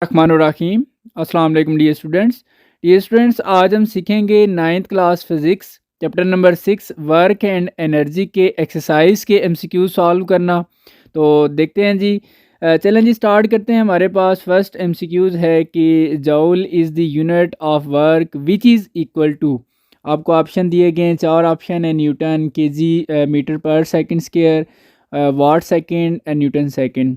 रहमानुर्रहीम। अस्सलाम वालेकुम dear students, आज हम सीखेंगे ninth class physics chapter number 6 work and energy के एक्सरसाइज के एमसीक्यू सॉल्व करना। तो देखते हैं जी। चलें जी, स्टार्ट करते हैं। हमारे पास फर्स्ट एमसीक्यूज़ है कि joule is the unit of work which is equal to. आपको ऑप्शन दिए गए हैं, चार ऑप्शन है: newton, KG, metre per second square, watt second and newton second.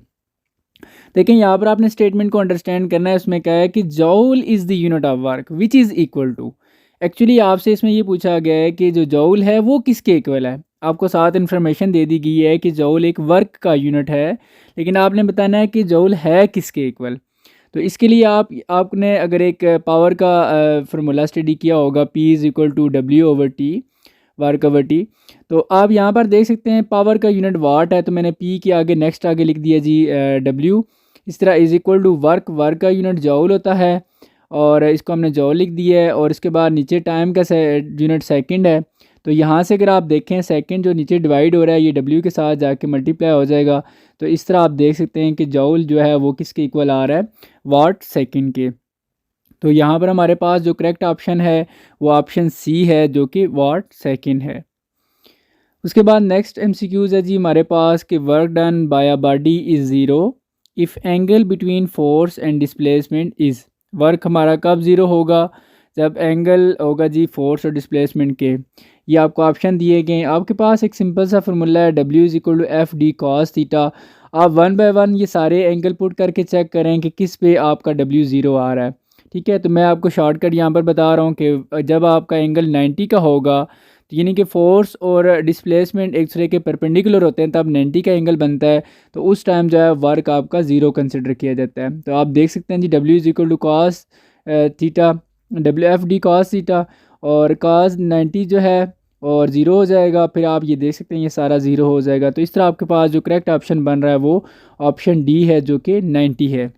देखें, यहाँ पर आपने स्टेटमेंट को अंडरस्टैंड करना है। उसमें क्या है कि joule is the unit of work which is equal to. Actually आपसे इसमें ये पूछा गया है कि जो जौल है वो किसके इक्वल है। आपको साथ इन्फॉर्मेशन दे दी गई है कि जौल एक वर्क का यूनिट है, लेकिन आपने बताना है कि जौल है किसके इक्वल। तो इसके लिए आपने अगर एक पावर का फार्मूला स्टडी किया होगा, P is equal to W/T, work over T. तो आप यहाँ पर देख सकते हैं पावर का यूनिट वाट है, तो मैंने पी के आगे नेक्स्ट आगे लिख दिया जी डब्ल्यू। इस तरह इज़ इक्वल टू वर्क का यूनिट जॉल होता है, और इसको हमने जॉल लिख दिया है। और इसके बाद नीचे टाइम का यूनिट सेकंड है। तो यहाँ से अगर आप देखें, सेकंड जो नीचे डिवाइड हो रहा है ये डब्ल्यू के साथ जाके मल्टीप्लाई हो जाएगा। तो इस तरह आप देख सकते हैं कि जॉल जो है वो किसके इक्वल आ रहा है, वाट सेकंड के। तो यहाँ पर हमारे पास जो करेक्ट ऑप्शन है वो ऑप्शन सी है, जो कि वाट सेकंड है। उसके बाद नेक्स्ट एमसीक्यूज है जी हमारे पास कि work done by a body is zero if angle between force and displacement is. Work हमारा कब ज़ीरो होगा, जब एंगल होगा जी फोर्स और डिस्प्लेसमेंट के। ये आपको ऑप्शन दिए गए हैं। आपके पास एक सिंपल सा फार्मूला है, W is equal to F D cos theta. आप वन बाय वन ये सारे एंगल पुट करके चेक करें कि किस पे आपका W ज़ीरो आ रहा है। ठीक है, तो मैं आपको शॉर्टकट यहाँ पर बता रहा हूँ कि जब आपका एंगल 90 का होगा, तो यानी कि फोर्स और डिस्प्लेसमेंट एक दूसरे के परपेंडिकुलर होते हैं, तब 90 का एंगल बनता है। तो उस टाइम जो है वर्क आपका ज़ीरो कंसिडर किया जाता है। तो आप देख सकते हैं जी W is equal to cos theta, WFD cos theta, और कॉस 90 जो है और ज़ीरो हो जाएगा। फिर आप ये देख सकते हैं ये सारा ज़ीरो हो जाएगा। तो इस तरह आपके पास जो करेक्ट ऑप्शन बन रहा है वो ऑप्शन डी है, जो कि 90 है।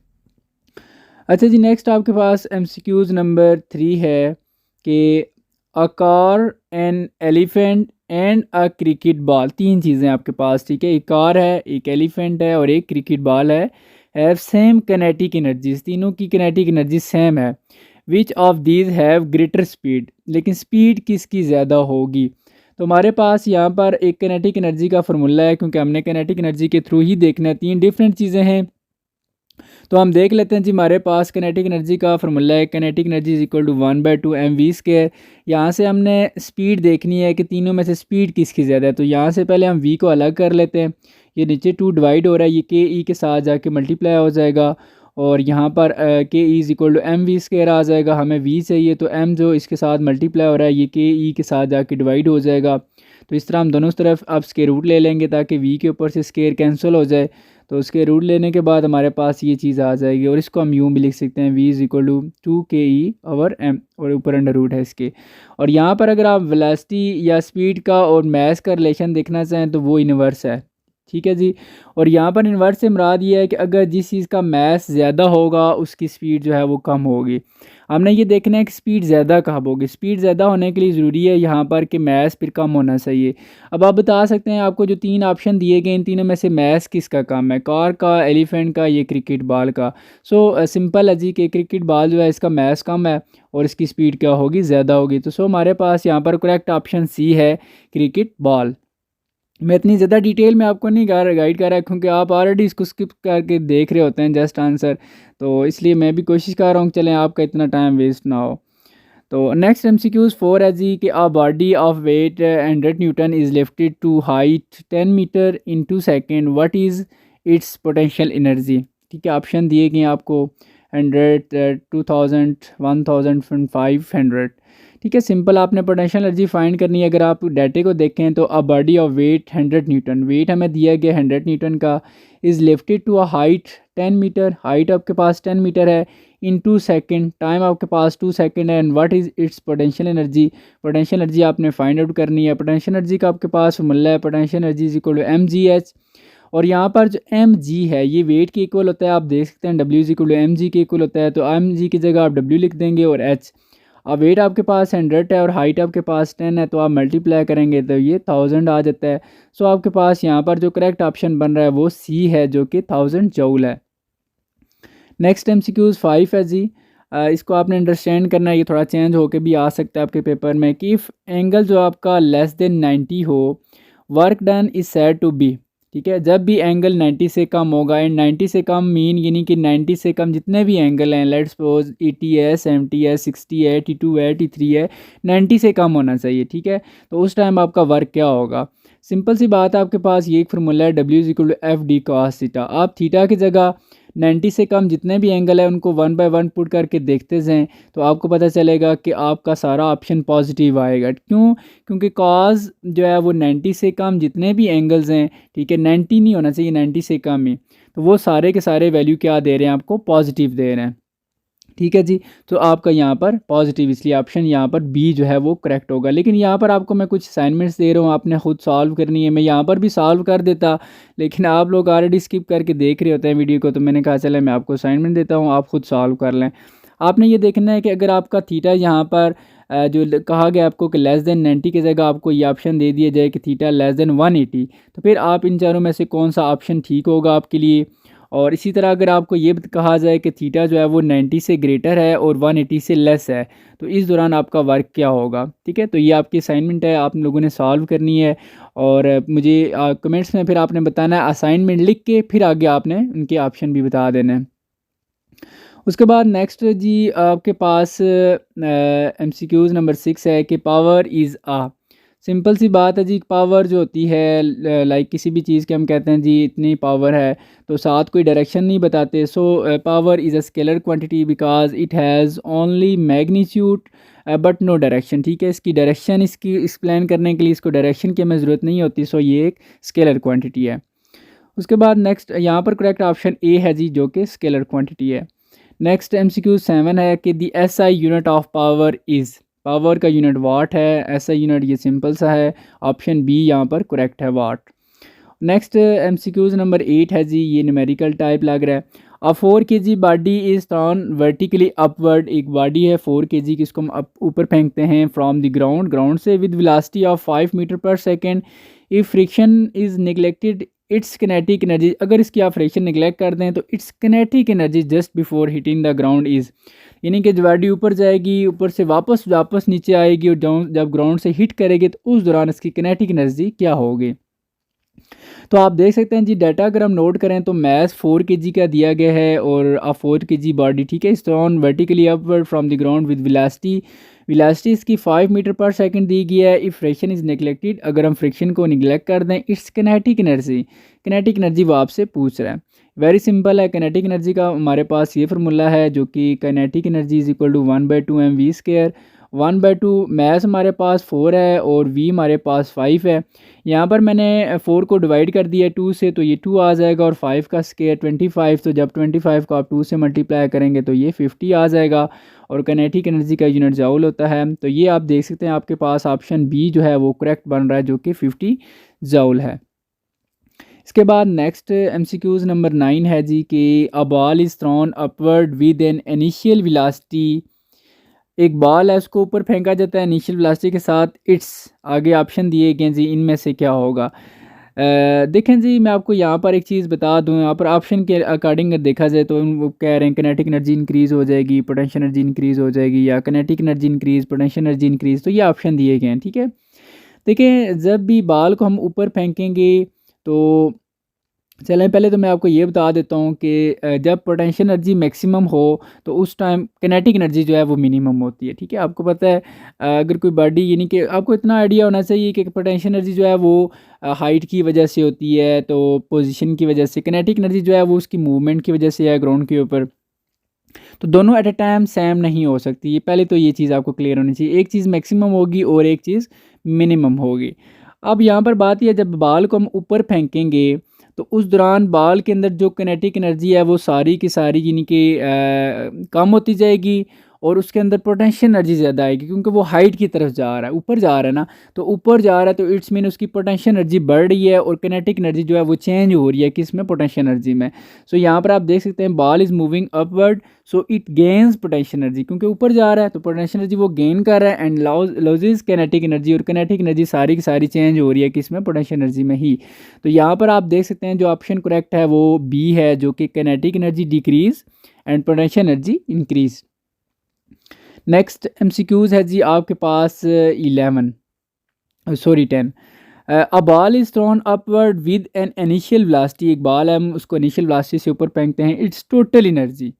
अच्छा जी, नेक्स्ट आपके पास MCQs नंबर 3 है कि a car, an elephant and a cricket ball. तीन चीज़ें आपके पास, ठीक है। एक कार है, एक एलिफेंट है और एक क्रिकेट बॉल है। हैव सेम किनेटिक एनर्जीज, तीनों की किनेटिक एनर्जी सेम है। Which of these have greater speed, लेकिन स्पीड किसकी ज़्यादा होगी। तो हमारे पास यहाँ पर एक किनेटिक एनर्जी का फार्मूला है, क्योंकि हमने किनेटिक एनर्जी के थ्रू ही देखना है। तीन डिफरेंट चीज़ें हैं, तो हम देख लेते हैं जी। हमारे पास किनेटिक एनर्जी का फार्मूला है, kinetic energy is equal to 1/2 mv²। यहाँ से हमने स्पीड देखनी है कि तीनों में से स्पीड किसकी ज़्यादा है। तो यहाँ से पहले हम v को अलग कर लेते हैं। ये नीचे 2 डिवाइड हो रहा है, ये के ई के साथ जाके मल्टीप्लाई हो जाएगा, और यहाँ पर के E is equal to mv² आ जाएगा। हमें v चाहिए, तो m जो इसके साथ मल्टीप्लाई हो रहा है ये के ई के साथ जाके डिवाइड हो जाएगा। तो इस तरह हम दोनों तरफ अब स्क्वायर रूट ले लेंगे, ताकि v के ऊपर से स्क्वायर कैंसिल हो जाए। तो उसके रूट लेने के बाद हमारे पास ये चीज़ आ जाएगी, और इसको हम यूँ भी लिख सकते हैं, v is equal to 2ke/m, और ऊपर अंडर रूट है इसके। और यहाँ पर अगर आप वेलोसिटी या स्पीड का और मास का रिलेशन देखना चाहें तो वो इन्वर्स है, ठीक है जी। और यहाँ पर इन्वर्स से मुराद ये है कि अगर जिस चीज़ का मास ज़्यादा होगा उसकी स्पीड जो है वो कम होगी। हमने ये देखना है कि स्पीड ज़्यादा कब होगी। स्पीड ज़्यादा होने के लिए ज़रूरी है यहाँ पर कि मास फिर कम होना चाहिए। अब आप बता सकते हैं, आपको जो तीन ऑप्शन दिए गए इन तीनों में से मास किसका कम है, कार का, एलिफेंट का, ये क्रिकेट बॉल का। सो सिंपल है जी कि क्रिकेट बॉल जो है इसका मास कम है और इसकी स्पीड क्या होगी, ज़्यादा होगी। तो हमारे पास यहाँ पर करेक्ट ऑप्शन सी है, क्रिकेट बॉल। मैं इतनी ज़्यादा डिटेल में आपको नहीं गाइड कर रहा, क्योंकि आप ऑलरेडी इसको स्किप करके देख रहे होते हैं जस्ट आंसर। तो इसलिए मैं भी कोशिश कर रहा हूँ चलें आपका इतना टाइम वेस्ट ना हो। तो नेक्स्ट MCQs 4 है जी कि a body of weight 100 newton is lifted to height 10 metre in 2 second, what is its potential energy. ठीक है, ऑप्शन दिए गए हैं आपको 100, 2000, 1000, 500। ठीक है, सिंपल आपने पोटेंशियल एनर्जी फाइंड करनी है। अगर आप डाटे को देखें तो a body of weight 100 newton, weight हमें दिया गया 100 न्यूटन का, is lifted to a height 10 metre, height आपके पास 10 मीटर है, इन 2 सेकेंड, टाइम आपके पास 2 सेकेंड है, and what is its potential energy. Potential energy आपने फाइंड आउट करनी है। पोटेंशियल एनर्जी का आपके पास फॉर्मूला है, potential energy is equal to mgh। और यहाँ पर जो mg है ये वेट के इक्वल होता है, आप देख सकते हैं w is equal to mg के इक्वल होता है। तो mg की जगह आप w लिख देंगे, और h, अब वेट आपके पास 100 है और हाइट आपके पास 10 है, तो आप मल्टीप्लाई करेंगे तो ये 1000 आ जाता है। सो आपके पास यहाँ पर जो करेक्ट ऑप्शन बन रहा है वो सी है, जो कि 1000 जूल है। नेक्स्ट MCQs 5 है जी। इसको आपने अंडरस्टैंड करना है, ये थोड़ा चेंज होके भी आ सकता है आपके पेपर में कि इफ़ एंगल जो आपका लेस देन 90 हो, work done is said to be. ठीक है, जब भी एंगल 90 से कम होगा, एंड 90 से कम मीन यानी कि 90 से कम जितने भी एंगल हैं, लेट्स सपोज 80 है, 70 है, 60 है, 82 है, 83 है, 90 से कम होना चाहिए। ठीक है, तो उस टाइम आपका वर्क क्या होगा? सिंपल सी बात है, आपके पास ये एक फार्मूला है, W=FD cos थीटा। आप थीटा की जगह 90 से कम जितने भी एंगल है उनको 1 बाय 1 पुट करके देखते जाएं, तो आपको पता चलेगा कि आपका सारा ऑप्शन पॉजिटिव आएगा। क्यों? क्योंकि कॉज जो है वो 90 से कम जितने भी एंगल्स हैं, ठीक है, 90 नहीं होना चाहिए, 90 से कम ही, तो वो सारे के सारे वैल्यू क्या दे रहे हैं? आपको पॉजिटिव दे रहे हैं। ठीक है जी, तो आपका यहाँ पर पॉजिटिव, इसलिए ऑप्शन यहाँ पर बी जो है वो करेक्ट होगा। लेकिन यहाँ पर आपको मैं कुछ असाइनमेंट्स दे रहा हूँ, आपने खुद सॉल्व करनी है। मैं यहाँ पर भी सॉल्व कर देता, लेकिन आप लोग ऑलरेडी स्किप करके देख रहे होते हैं वीडियो को, तो मैंने कहा चले मैं आपको असाइनमेंट देता हूँ, आप खुद सॉल्व कर लें। आपने ये देखना है कि अगर आपका थीटा यहाँ पर जो कहा गया आपको कि लेस देन 90 की जगह आपको ये ऑप्शन दे दिया जाए कि थीटा लेस देन 180, तो फिर आप इन चारों में से कौन सा ऑप्शन ठीक होगा आपके लिए? और इसी तरह अगर आपको ये कहा जाए कि थीटा जो है वो 90 से ग्रेटर है और 180 से लेस है, तो इस दौरान आपका वर्क क्या होगा? ठीक है, तो ये आपकी असाइनमेंट है, आप लोगों ने सॉल्व करनी है, और मुझे कमेंट्स में फिर आपने बताना है असाइनमेंट लिख के, फिर आगे आपने उनके ऑप्शन भी बता देना है। उसके बाद नेक्स्ट जी आपके पास MCQs नंबर 6 है कि पावर इज़ आ। सिंपल सी बात है जी, पावर जो होती है लाइक किसी भी चीज़ के हम कहते हैं जी इतनी पावर है, तो साथ कोई डायरेक्शन नहीं बताते। So power is a scalar quantity because it has only magnitude but no direction. ठीक है, इसकी डायरेक्शन, इसकी एक्सप्लेन करने के लिए इसको डायरेक्शन की हमें ज़रूरत नहीं होती। सो ये एक स्केलर क्वांटिटी है। उसके बाद नेक्स्ट यहाँ पर करेक्ट ऑप्शन ए है जी, जो कि स्केलर क्वांटिटी है। नेक्स्ट MCQ 7 है कि दी SI unit of power is. Power का यूनिट वाट है, SI यूनिट ये सिंपल सा है, ऑप्शन बी यहाँ पर करेक्ट है, वाट। नेक्स्ट MCQs नंबर 8 है जी, ये न्यूमेरिकल टाइप लग रहा है। A 4 kg body is thrown vertically upward. एक बॉडी है 4 kg की, इसको हम ऊपर फेंकते हैं फ्रॉम द ग्राउंड, ग्राउंड से, with velocity of 5 metre per second. If friction is neglected its kinetic energy. अगर इसकी आप फ्रिक्शन निगलेक्ट कर दें तो its kinetic energy just before hitting the ground is, यानी कि बॉडी ऊपर जाएगी, ऊपर से वापस वापस नीचे आएगी, और जब ग्राउंड से हिट करेगी तो उस दौरान इसकी किनेटिक एनर्जी क्या होगी? तो आप देख सकते हैं जी, डाटा अगर हम नोट करें तो मैथ 4 kg का दिया गया है, और 4 kg बॉडी, ठीक है, throne vertically upward from the ground with velocity. Velocity इसकी 5 मीटर पर सेकंड दी गई है। इफ़ फ्रिक्शन इज़ नेगलेक्टेड, अगर हम फ्रिक्शन को निगलेक्ट कर दें, its kinetic energy. Kinetic energy वो आपसे पूछ रहा है। वेरी सिंपल है, किनेटिक एनर्जी का हमारे पास ये फार्मूला है, जो कि kinetic energy is equal to 1/2 mv²। 1/2 मैथ हमारे पास 4 है और v हमारे पास 5 है। यहाँ पर मैंने 4 को डिवाइड कर दिया 2 से, तो ये 2 आ जाएगा, और 5 का स्क्वायर 25, तो जब 25 को आप 2 से मल्टीप्लाई करेंगे तो ये 50 आ जाएगा, और किनेटिक एनर्जी का यूनिट जूल होता है। तो ये आप देख सकते हैं आपके पास ऑप्शन बी जो है वो करेक्ट बन रहा है, जो कि 50 जूल है। इसके बाद नेक्स्ट MCQs नंबर 9 है जी कि a ball is thrown upward with an initial velocity. एक बॉल है, उसको ऊपर फेंका जाता है इनिशियल वेलोसिटी के साथ, इट्स, आगे ऑप्शन दिए गए जी, इनमें से क्या होगा? देखें जी, मैं आपको यहाँ पर एक चीज़ बता दूँ, यहाँ पर ऑप्शन के अकॉर्डिंग देखा जाए तो वो कह रहे हैं किनेटिक एनर्जी इंक्रीज़ हो जाएगी, पोटेंशियल एनर्जी इंक्रीज़ हो जाएगी, या kinetic energy increase, potential energy increase, तो ये ऑप्शन दिए गए हैं। ठीक है, देखिए जब भी बॉल को हम ऊपर फेंकेंगे, तो चलें पहले तो मैं आपको ये बता देता हूँ कि जब पोटेंशियल एनर्जी मैक्सिमम हो तो उस टाइम किनेटिक एनर्जी जो है वो मिनिमम होती है। ठीक है, आपको पता है अगर कोई बॉडी, यानी कि आपको इतना आइडिया होना चाहिए कि पोटेंशियल एनर्जी जो है वो हाइट की वजह से होती है, तो पोजीशन की वजह से। किनेटिक एनर्जी जो है वो उसकी मूवमेंट की वजह से है ग्राउंड के ऊपर, तो दोनों एट अ टाइम सेम नहीं हो सकती। ये पहले तो ये चीज़ आपको क्लियर होनी चाहिए, एक चीज़ मैक्सिमम होगी और एक चीज़ मिनिमम होगी। अब यहाँ पर बात यह, जब बाल को हम ऊपर फेंकेंगे तो उस दौरान बाल के अंदर जो किनेटिक एनर्जी है वो सारी की सारी यानी कि कम होती जाएगी, और उसके अंदर पोटेंशियल एनर्जी ज़्यादा आएगी क्योंकि वो हाइट की तरफ जा रहा है, ऊपर जा रहा है ना, तो ऊपर जा रहा है तो इट्स मीन उसकी पोटेंशियल एनर्जी बढ़ रही है और किनेटिक एनर्जी जो है वो चेंज हो रही है किस में, पोटेंशियल एनर्जी में। सो यहाँ पर आप देख सकते हैं ball is moving upward so it gains potential energy, क्योंकि ऊपर जा रहा है तो पोटेंशियल एनर्जी वो गेन कर रहा है एंड लॉसेस किनेटिक एनर्जी, और किनेटिक एनर्जी सारी की सारी चेंज हो रही है किस में, पोटेंशियल एनर्जी में ही। तो यहाँ पर आप देख सकते हैं जो ऑप्शन करेक्ट है वो बी है, जो कि kinetic energy decrease and potential energy increase. Next MCQs है जी आपके पास 10। A ball is throne upward with an initial velocity, एक बॉल है हम उसको इनिशियल वेलोसिटी से ऊपर फेंकते हैं, it's total energy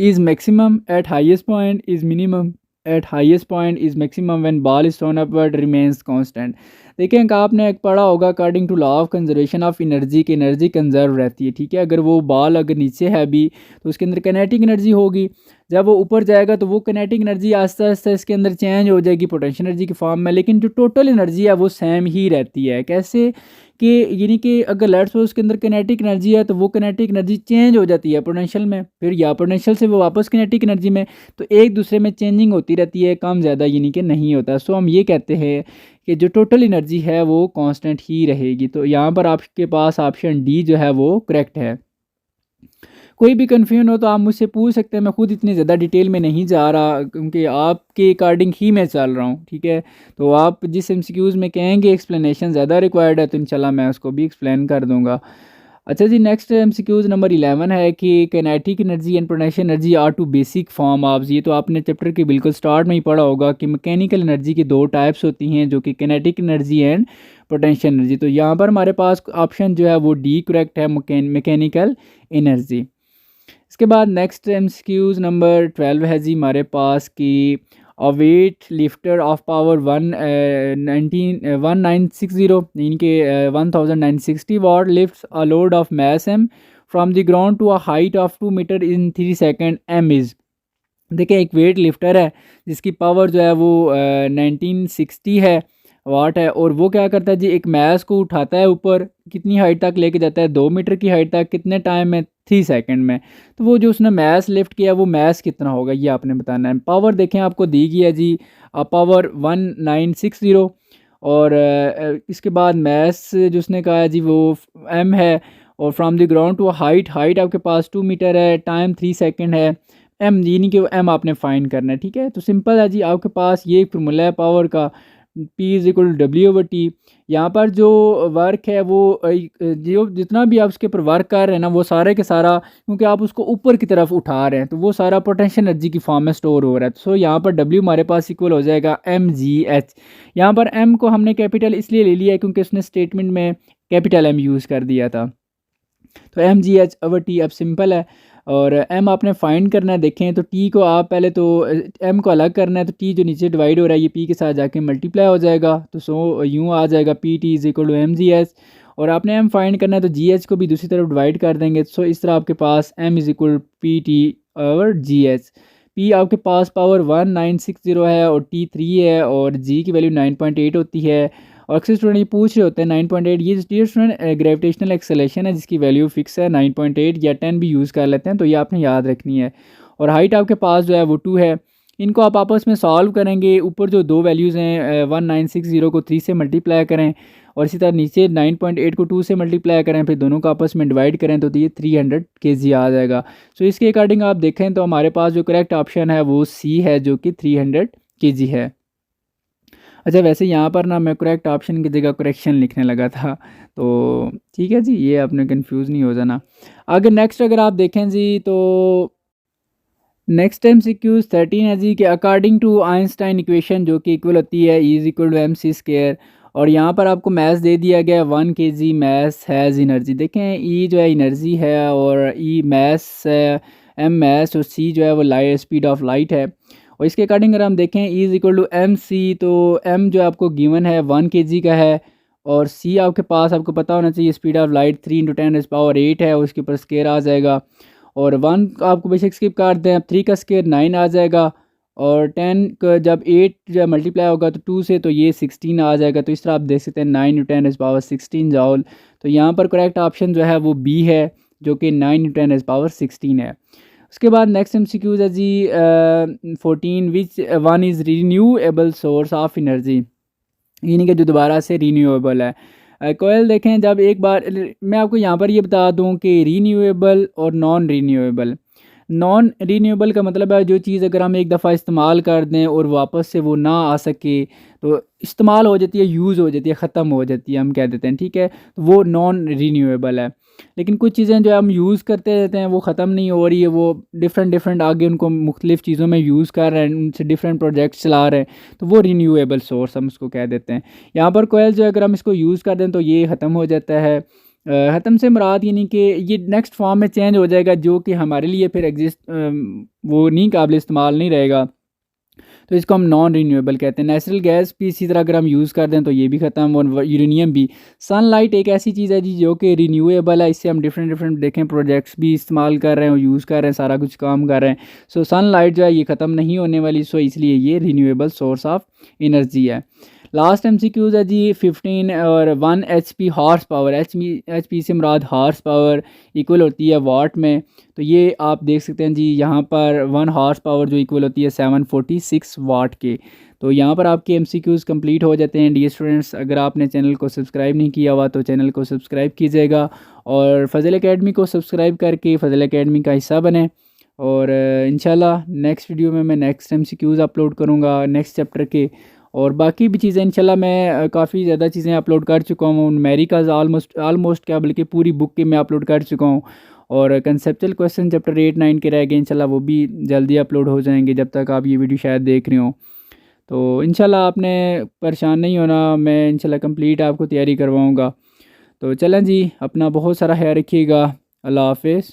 is maximum at highest point, is minimum at highest point, is maximum when ball is thrown upward, remains constant। देखें कि आपने एक पढ़ा होगा according to law of conservation of energy की एनर्जी कंजर्व रहती है, ठीक है। अगर वो बॉल अगर नीचे है भी तो उसके अंदर किनेटिक एनर्जी होगी, जब वो ऊपर जाएगा तो वो किनेटिक एनर्जी आस्ते आस्ते इसके अंदर चेंज हो जाएगी पोटेंशियल एनर्जी की फॉर्म में, लेकिन जो टोटल एनर्जी है वो सेम ही रहती है। कैसे कि यानी कि अगर लेट्स सपोज उसके अंदर किनेटिक एनर्जी है तो वो किनेटिक एनर्जी चेंज हो जाती है पोटेंशियल में, फिर या पोटेंशियल से वो वापस किनेटिक एनर्जी में, तो एक दूसरे में चेंजिंग होती रहती है, कम ज़्यादा यानी कि नहीं होता। सो हम ये कहते हैं कि जो टोटल एनर्जी है वो कांस्टेंट ही रहेगी। तो यहाँ पर आपके पास ऑप्शन डी जो है वो करेक्ट है। कोई भी कन्फ्यूजन हो तो आप मुझसे पूछ सकते हैं, मैं खुद इतनी ज़्यादा डिटेल में नहीं जा रहा क्योंकि आपके अकॉर्डिंग ही मैं चल रहा हूँ, ठीक है। तो आप जिस एमसीक्यूज़ में कहेंगे एक्सप्लेनेशन ज़्यादा रिक्वायर्ड है तो इंशाल्लाह मैं उसको भी एक्सप्लेन कर दूँगा। अच्छा जी, नेक्स्ट एमसीक्यूज़ नंबर 11 है कि kinetic energy and potential energy are two basic form of, ये तो आपने चैप्टर के बिल्कुल स्टार्ट में ही पढ़ा होगा कि मैकेनिकल एनर्जी की दो टाइप्स होती हैं, जो कि kinetic energy and potential energy. तो यहाँ पर हमारे पास ऑप्शन जो है वो डी करेक्ट है, मैकेनिकल एनर्जी। इसके बाद नेक्स्ट एमसीक्यूज़ नंबर 12 है जी हमारे पास कि a weight lifter of power 1960 यानी कि 1960 watt lifts a load of mass M from the ground to a height of 2 metre in 3 second M is. देखिए एक वेट लिफ्टर है जिसकी पावर जो है वो 1960 है वाट है, और वो क्या करता है जी, एक मैस को उठाता है ऊपर, कितनी हाइट तक लेके जाता है, 2 मीटर की हाइट तक, कितने टाइम में, 3 सेकंड में। तो वो जो उसने मैस लिफ्ट किया वो मैस कितना होगा ये आपने बताना है। पावर देखें आपको दी गई है जी पावर 1960, और इसके बाद मैस जो उसने कहा है जी वो एम है, और from the ground to height, height आपके पास 2 मीटर है, टाइम 3 सेकेंड है, एम यानी कि एम आपने फाइंड करना है, ठीक है। तो सिंपल है जी, आपके पास ये फार्मूला है पावर का, P is equal to W/T। यहाँ पर जो वर्क है वो जो जितना भी आप उसके ऊपर वर्क कर रहे हैं ना वो सारे के सारा, क्योंकि आप उसको ऊपर की तरफ उठा रहे हैं तो वो सारा पोटेंशियल एनर्जी की फॉर्म में स्टोर हो रहा है। सो यहाँ पर W हमारे पास इक्वल हो जाएगा mgh। यहाँ पर M को हमने कैपिटल इसलिए ले लिया है क्योंकि उसने स्टेटमेंट में कैपिटल M यूज़ कर दिया था, तो mgh/T अब सिंपल है। और m आपने फाइंड करना है, देखें तो t को आप पहले तो m को अलग करना है, तो t जो नीचे डिवाइड हो रहा है ये p के साथ जाके मल्टीप्लाई हो जाएगा, तो सो यूँ आ जाएगा pt is equal to mgh। और आपने m फाइंड करना है तो gh को भी दूसरी तरफ डिवाइड कर देंगे, सो इस तरह आपके पास m इज इक्वल pt और gh। p आपके पास पावर 1960 है और t 3 है और g की वैल्यू 9.8 होती है। और अक्सर स्टूडेंट ये पूछ रहे होते हैं 9.8, ये डियर स्टूडेंट ग्रेविटेशनल एक्सेलेरेशन है जिसकी वैल्यू फिक्स है 9.8 या 10 भी यूज़ कर लेते हैं, तो ये आपने याद रखनी है। और हाइट आपके पास जो है वो 2 है, इनको आप आपस में सॉल्व करेंगे, ऊपर जो दो वैल्यूज़ हैं 1960 को 3 से मल्टीप्लाई करें और इसी तरह नीचे 9.8 को 2 से मल्टीप्लाई करें, फिर दोनों को आपस में डिवाइड करें तो ये 300 kg आ जाएगा। सो इसके अकॉर्डिंग आप देखें तो हमारे पास जो करेक्ट ऑप्शन है वो सी है, जो कि 300 kg है। अच्छा वैसे यहाँ पर ना मैं करेक्ट ऑप्शन की जगह करेक्शन लिखने लगा था, तो ठीक है जी, ये आपने कंफ्यूज नहीं हो जाना। अगर नेक्स्ट अगर आप देखें जी तो नेक्स्ट MCQ 13 है जी कि अकॉर्डिंग टू आइंस्टाइन इक्वेशन जो कि इक्वल होती है E is equal to mc², और यहाँ पर आपको मैस दे दिया गया 1 kg मैस हैज़ एनर्जी। देखें E जो है एनर्जी है और E मैस है, M मैस और C जो है वो लाइट स्पीड ऑफ लाइट है। और इसके अकॉर्डिंग अगर हम देखें E is equal to mc, तो M जो आपको गिवन है 1 kg का है, और C आपके पास आपको पता होना चाहिए स्पीड ऑफ लाइट 3 × 10⁸ है, उसके ऊपर स्केयर आ जाएगा। और 1 आपको बेशक स्किप कर दें, अब 3 का स्केयर 9 आ जाएगा, और 10 का जब 8 जब मल्टीप्लाई होगा तो 2 से तो ये 16 आ जाएगा। तो इस तरह आप देख सकते हैं 9 × 10⁻16 जॉल। तो यहाँ पर करेक्ट ऑप्शन जो है वो बी है, जो कि 9 × 10⁻16 है। उसके बाद नेक्स्ट MCQs है जी 14, which one is renewable source of energy, यानी कि जो दोबारा से रीन्यूएबल है। कोयल देखें, जब एक बार मैं आपको यहाँ पर ये बता दूँ कि रीन्यूएबल और नॉन रीन्यूएबल, नॉन रीन्यूएबल का मतलब है जो चीज़ अगर हम एक दफ़ा इस्तेमाल कर दें और वापस से वो ना आ सके, तो इस्तेमाल हो जाती है, यूज़ हो जाती है, ख़त्म हो जाती है, हम कह देते हैं, ठीक है, तो वो नॉन रीन्यूएबल है। लेकिन कुछ चीज़ें जो हम यूज़ करते रहते हैं वो ख़त्म नहीं हो रही है, वो डिफरेंट आगे उनको मुख्तलिफ़ चीज़ों में यूज़ कर रहे हैं, उनसे डिफरेंट प्रोजेक्ट्स चला रहे हैं, तो वो रीन्यूएबल सोर्स हम उसको कह देते हैं। यहाँ पर कोयल जो है अगर हम इसको यूज़ कर दें तो ये ख़त्म हो जाता है। ख़त्म से मुराद यानी कि ये नेक्स्ट फॉर्म में चेंज हो जाएगा, जो कि हमारे लिए फिर एग्जिस्ट वो नहीं, काबिल इस्तेमाल नहीं रहेगा, तो इसको हम नॉन रीन्यूएबल कहते हैं। नेचुरल गैस भी इसी तरह अगर हम यूज़ कर दें तो ये भी ख़त्म, और यूरेनियम भी। सनलाइट एक ऐसी चीज़ है जी जो कि रीन्यूएबल है, इससे हम डिफरेंट देखें प्रोजेक्ट्स भी इस्तेमाल कर रहे हैं और यूज़ कर रहे हैं, सारा कुछ काम कर रहे हैं। सो सनलाइट जो है ये ख़त्म नहीं होने वाली, सो इसलिए ये रीन्यूएबल सोर्स ऑफ एनर्जी है। लास्ट MCQs है जी 15 और 1 HP हॉर्स पावर, HP से मुराद हॉर्स पावर इक्वल होती है वाट में, तो ये आप देख सकते हैं जी यहाँ पर 1 हॉर्स पावर जो इक्वल होती है 746 वाट के। तो यहाँ पर आपके MCQs कंप्लीट हो जाते हैं। डियर स्टूडेंट्स, अगर आपने चैनल को सब्सक्राइब नहीं किया हुआ तो चैनल को सब्सक्राइब कीजिएगा, और फजल एकेडमी को सब्सक्राइब करके फजल एकेडमी का हिस्सा बने। और इंशाल्लाह नेक्स्ट वीडियो में मैं नेक्स्ट MCQs अपलोड करूँगा नेक्स्ट चैप्टर के, और बाकी भी चीज़ें इंशाल्लाह मैं काफ़ी ज़्यादा चीज़ें अपलोड कर चुका हूँ। अमेरिकाज ऑलमोस्ट क्या बल्कि पूरी बुक के मैं अपलोड कर चुका हूँ, और कंसेप्चुअल क्वेश्चन चैप्टर 8, 9 के रह गए, इंशाल्लाह वो भी जल्दी अपलोड हो जाएंगे जब तक आप ये वीडियो शायद देख रहे हो। तो इंशाल्लाह आपने परेशान नहीं होना, मैं इंशाल्लाह कंप्लीट आपको तैयारी करवाऊँगा। तो चलें जी, अपना बहुत सारा ख्याल रखिएगा। अल्लाह हाफिज़।